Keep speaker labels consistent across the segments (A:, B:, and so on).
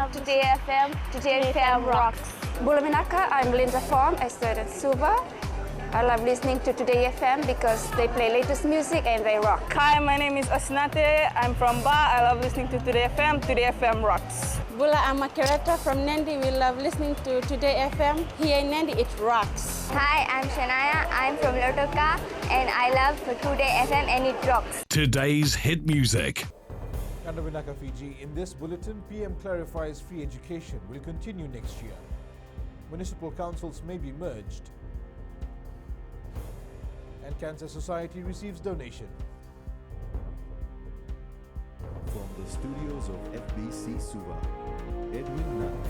A: love Today FM. Today FM rocks.
B: Bulaminaka, I'm Linda Form, a student Suva. I love listening to Today FM because they play latest music and they rock.
C: Hi, my name is Osnate. I'm from Ba. I love listening to Today FM. Today FM rocks.
D: Bula, I'm a curator from Nandi. We love listening to Today FM. Here in Nandi, it rocks.
A: Hi, I'm Shania. I'm from Lotoka and I love Today FM and it rocks.
E: Today's hit music.
F: Kandawinaka, Fiji. In this bulletin, PM clarifies free education will continue next year. Municipal councils may be merged. And Cancer Society receives donation.
G: From the studios of FBC Suva, Edwin Nunn.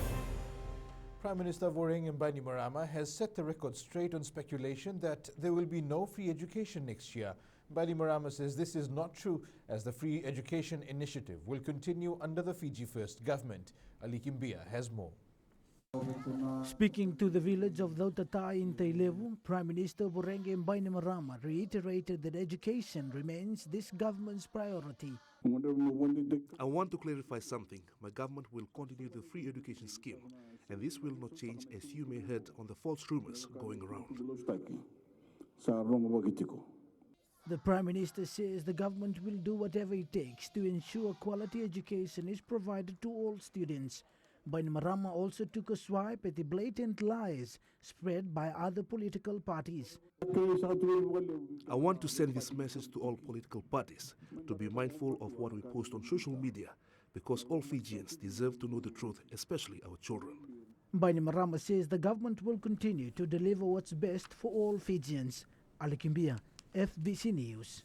F: Prime Minister Voreng Bainimarama has set the record straight on speculation that there will be no free education next year. Bainimarama says this is not true as the free education initiative will continue under the Fiji First government. Ali Kimbia has more.
H: Speaking to the village of Lautatai in Tailevu, Prime Minister Voreng Bainimarama reiterated that education remains this government's priority.
I: I want to clarify something. My government will continue the free education scheme, and this will not change as you may heard on the false rumors going around.
H: The Prime Minister says the government will do whatever it takes to ensure quality education is provided to all students. Bainimarama also took a swipe at the blatant lies spread by other political parties.
I: I want to send this message to all political parties to be mindful of what we post on social media because all Fijians deserve to know the truth, especially our children.
H: Bainimarama says the government will continue to deliver what's best for all Fijians. Ali Kimbia, FBC News.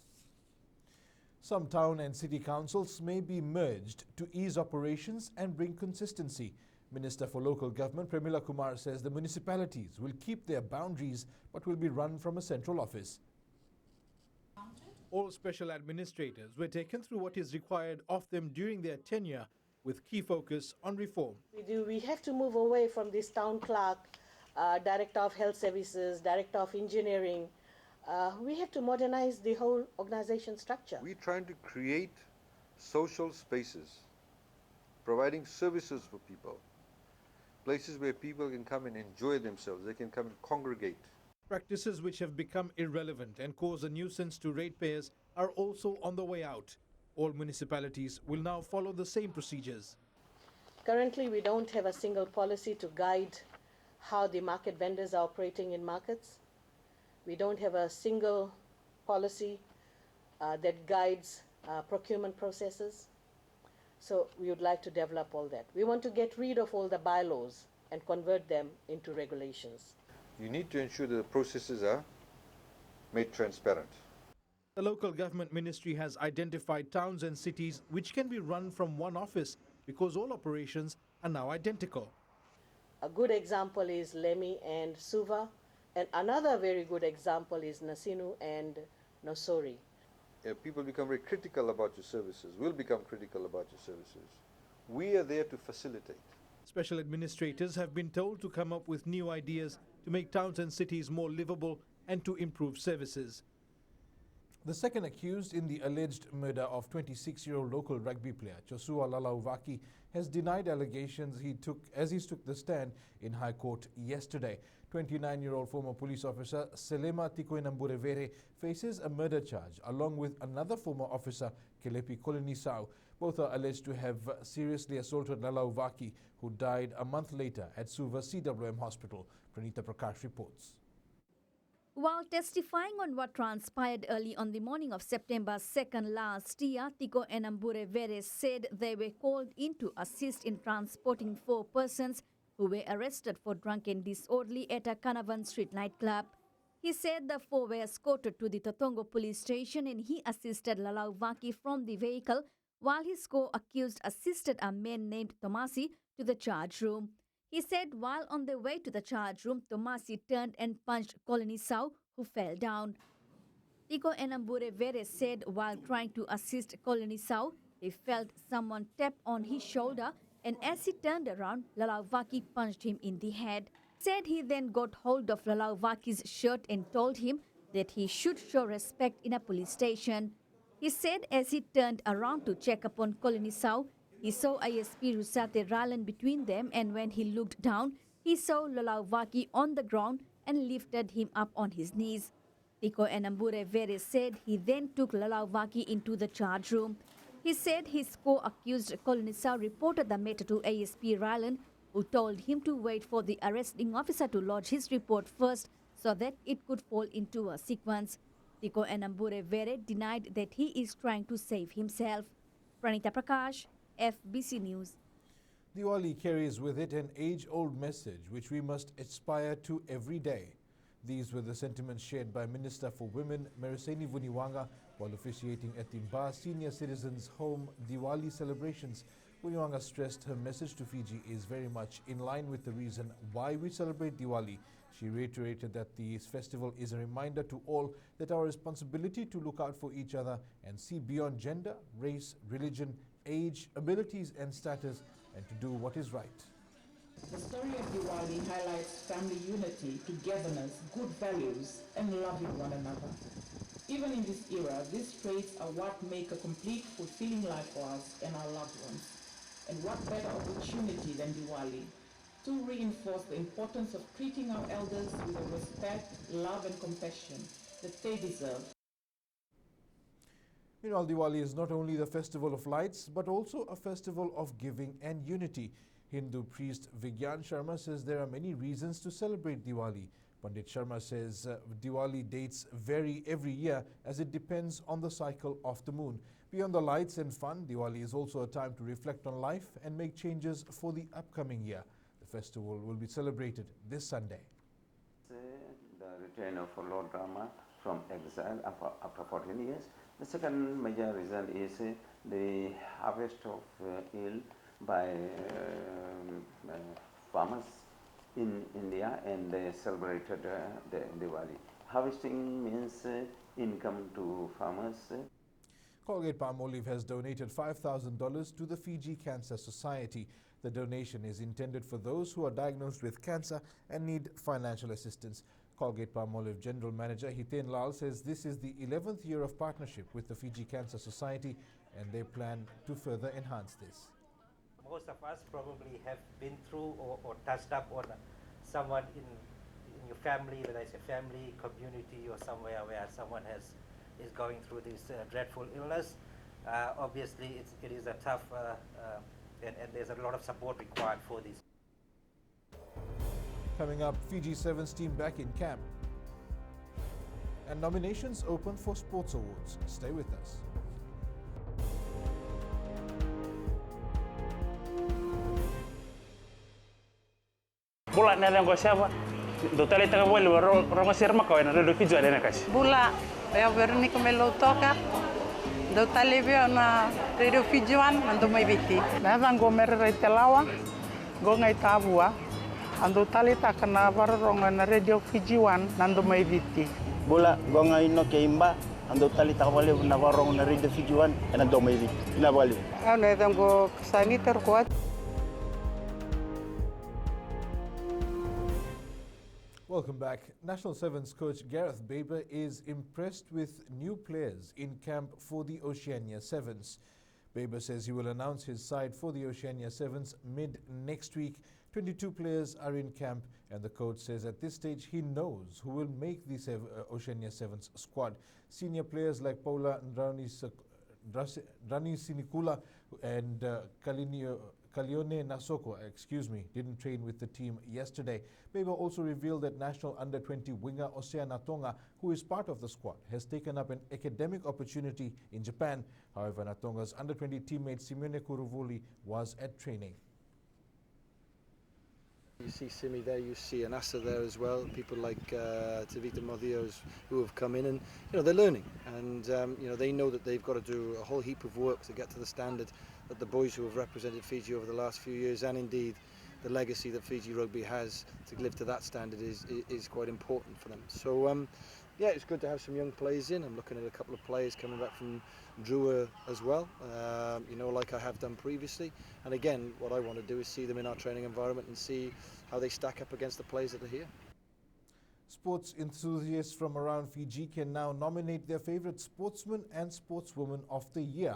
F: Some town and city councils may be merged to ease operations and bring consistency. Minister for Local Government Premila Kumar says the municipalities will keep their boundaries but will be run from a central office. All special administrators were taken through what is required of them during their tenure with key focus on reform.
D: We have to move away from this town clerk, director of health services, director of engineering. We have to modernize the whole organization structure.
J: We're trying to create social spaces, providing services for people, places where people can come and enjoy themselves, they can come and congregate.
F: Practices which have become irrelevant and cause a nuisance to ratepayers are also on the way out. All municipalities will now follow the same procedures.
D: Currently, we don't have a single policy to guide how the market vendors are operating in markets. We don't have a single policy that guides procurement processes. So we would like to develop all that. We want to get rid of all the bylaws and convert them into regulations.
J: You need to ensure that the processes are made transparent.
F: The local government ministry has identified towns and cities which can be run from one office because all operations are now identical.
D: A good example is Lemi and Suva. And another very good example is Nasinu and Nosori.
J: People become very critical about your services, will become critical about your services. We are there to facilitate.
F: Special administrators have been told to come up with new ideas to make towns and cities more livable and to improve services. The second accused in the alleged murder of 26-year-old local rugby player Joshua Lalauvaki has denied allegations he took the stand in High Court yesterday. 29-year-old former police officer Selema Tikoinamburevere faces a murder charge along with another former officer Kelepi Kolonisau. Both are alleged to have seriously assaulted Lalauvaki, who died a month later at Suva CWM Hospital. Pranita Prakash reports.
K: While testifying on what transpired early on the morning of September 2nd last year, Tiko Enambure said they were called in to assist in transporting 4 persons who were arrested for drunken disorderly at a Canavan Street nightclub. He said the 4 were escorted to the Totongo police station and he assisted Lalauvaki from the vehicle while his co-accused assisted a man named Tomasi to the charge room. He said while on the way to the charge room, Tomasi turned and punched Kolonisau, who fell down. Tiko Enambure said while trying to assist Kolonisau, he felt someone tap on his shoulder, and as he turned around, Lalauvaki punched him in the head. Said he then got hold of Lalauvaki's shirt and told him that he should show respect in a police station. He said as he turned around to check upon Kolonisau, He saw ISP Rusate Ralan between them, and when he looked down, he saw Lalauvaki on the ground and lifted him up on his knees. Tiko Enambure Vere said he then took Lalauvaki into the charge room. He said his co-accused Kolonisa reported the matter to ASP Rylan, who told him to wait for the arresting officer to lodge his report first so that it could fall into a sequence. Tiko Enambure Vere denied that he is trying to save himself. Pranita Prakash, FBC News.
F: Diwali carries with it an age-old message which we must aspire to every day. These were the sentiments shared by Minister for Women Meriseni Vuniwanga while officiating at the Ba Senior Citizens Home Diwali celebrations. Vuniwanga stressed her message to Fiji is very much in line with the reason why we celebrate Diwali. She reiterated that this festival is a reminder to all that our responsibility to look out for each other and see beyond gender, race, religion, age, abilities and status, and to do what is right.
L: The story of Diwali highlights family unity, togetherness, good values, and loving one another. Even in this era, these traits are what make a complete, fulfilling life for us and our loved ones. And what better opportunity than Diwali to reinforce the importance of treating our elders with the respect, love, and compassion that they deserve.
F: Meanwhile, Diwali is not only the festival of lights, but also a festival of giving and unity. Hindu priest Vigyan Sharma says there are many reasons to celebrate Diwali. Pandit Sharma says Diwali dates vary every year as it depends on the cycle of the moon. Beyond the lights and fun, Diwali is also a time to reflect on life and make changes for the upcoming year. The festival will be celebrated this Sunday.
M: The return of Lord Rama from exile after 14 years. The second major reason is the harvest of yield by farmers in India, and they celebrated the Diwali. Harvesting means income to farmers.
F: Colgate Palmolive has donated $5,000 to the Fiji Cancer Society. The donation is intended for those who are diagnosed with cancer and need financial assistance. Colgate Palmolive General Manager Hiten Lal says this is the 11th year of partnership with the Fiji Cancer Society, and they plan to further enhance this.
N: Most of us probably have been through or touched up on someone in your family, whether it's a family, community, or somewhere where someone is going through this dreadful illness. Obviously, it is a tough, and there's a lot of support required for this.
F: Coming up, Fiji Sevens team back in camp. And nominations open for sports awards. Stay with us.
O: Bula na lang ko siya do tali taga vuelo rongo sirma ko na do Fiji na kasi.
P: Bula ya verni ko melo toka do tali veo na radio Fiji wan ando mai viti. Na vango merre telawa go ngai tabua ando tali takana rongo na radio Fiji wan nando mai viti.
Q: Bula go ngai no ke imba ando tali takawale na rongo na radio Fiji wan nando mai viti. Na vale.
P: Ano dango saniter ko.
F: Welcome back. National Sevens coach Gareth Baber is impressed with new players in camp for the Oceania Sevens. Baber says he will announce his side for the Oceania Sevens mid next week. 22 players are in camp, and the coach says at this stage he knows who will make the Oceania Sevens squad. Senior players like Paula Drani Sinikula and Kalione Nasoko, didn't train with the team yesterday. Baber also revealed that national under-20 winger Oceana Tonga, who is part of the squad, has taken up an academic opportunity in Japan. However, Natonga's under-20 teammate Simone Kuruvuli was at training.
R: You see Simi there, you see Anasa there as well, people like Tavita Modios who have come in, and they're learning, and they know that they've got to do a whole heap of work to get to the standard that the boys who have represented Fiji over the last few years, and indeed the legacy that Fiji rugby has, to live to that standard is quite important for them. So yeah, it's good to have some young players in. I'm looking at a couple of players coming back from Drua as well, like I have done previously. And again, what I want to do is see them in our training environment and see how they stack up against the players that are here.
F: Sports enthusiasts from around Fiji can now nominate their favorite sportsman and sportswoman of the year.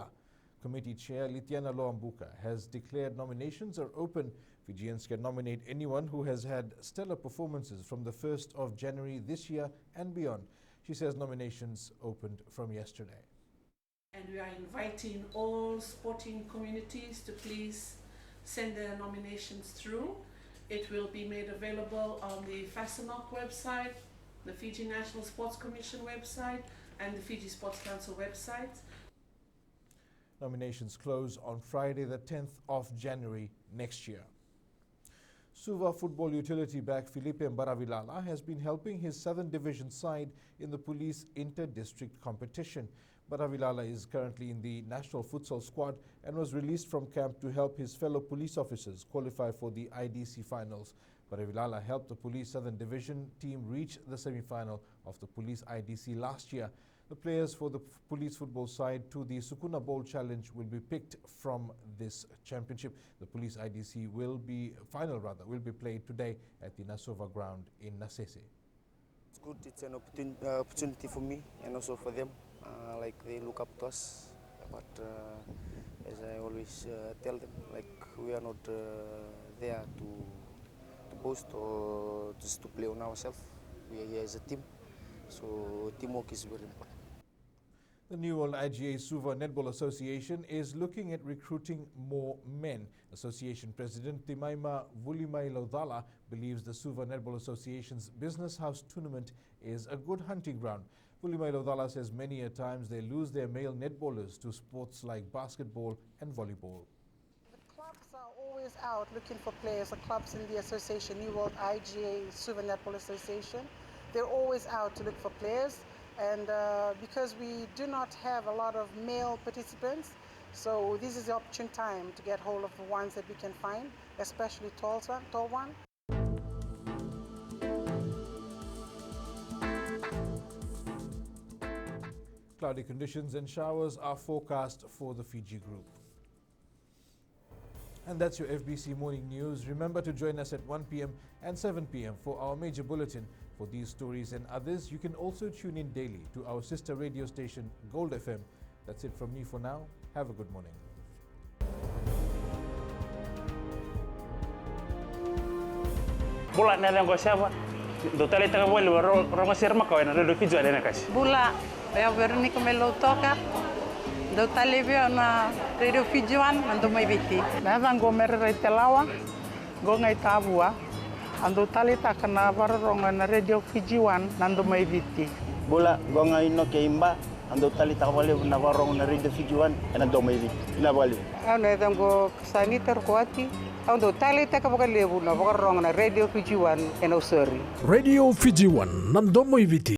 F: Committee Chair Litiana Loambuka has declared nominations are open. Fijians can nominate anyone who has had stellar performances from the 1st of January this year and beyond. She says nominations opened from yesterday.
S: And we are inviting all sporting communities to please send their nominations through. It will be made available on the FASANOC website, the Fiji National Sports Commission website, and the Fiji Sports Council website.
F: Nominations close on Friday, the 10th of January next year. Suva football utility back Felipe Mbaravilala has been helping his Southern Division side in the police inter-district competition. Mbaravilala is currently in the national futsal squad and was released from camp to help his fellow police officers qualify for the IDC finals. Mbaravilala helped the police Southern Division team reach the semi-final of the police IDC last year. The players for the police football side to the Sukuna Bowl Challenge will be picked from this championship. The police IDC will be played today at the Nasova ground in Nasese.
T: It's good. It's an opportunity for me and also for them. Like they look up to us, but as I always tell them, like we are not there to boast or just to play on ourselves. We are here as a team, so teamwork is very important.
F: The new All IGA Suva Netball Association is looking at recruiting more men. Association President Timaima Vulimailodala believes the Suva Netball Association's Business House tournament is a good hunting ground. Vulimailodala says many a times they lose their male netballers to sports like basketball and volleyball.
U: The clubs are always out looking for players. The clubs in the association, New World IGA Suva Netball Association, they're always out to look for players. And because we do not have a lot of male participants, so this is the opportune time to get hold of the ones that we can find, especially tall one.
F: Cloudy conditions and showers are forecast for the Fiji group. And that's your FBC Morning News. Remember to join us at 1 p.m. and 7 p.m. for our major bulletin. For these stories and others, you can also tune in daily to our sister radio station, Gold FM. That's it from me for now. Have a good morning.
O: Bula na lang ko siya ba? Dotali taga wali ronga sirma ko na redo Fiji na kasi.
P: Bula ya verni come lo toca. Dotali veo na redo Fiji ando mai viti. Na vango mere telawa. Go ngai tabua. Ando tali takana varonga na radio Fiji nando mai viti.
Q: Bula go ngai no ke imba ando tali takawali na varonga na radio Fiji nando mai viti. Na vali.
P: Ano dango saniter kuati. Ando tali takawali na varonga na radio Fiji eno sorry.
E: Radio Fiji nando mai viti.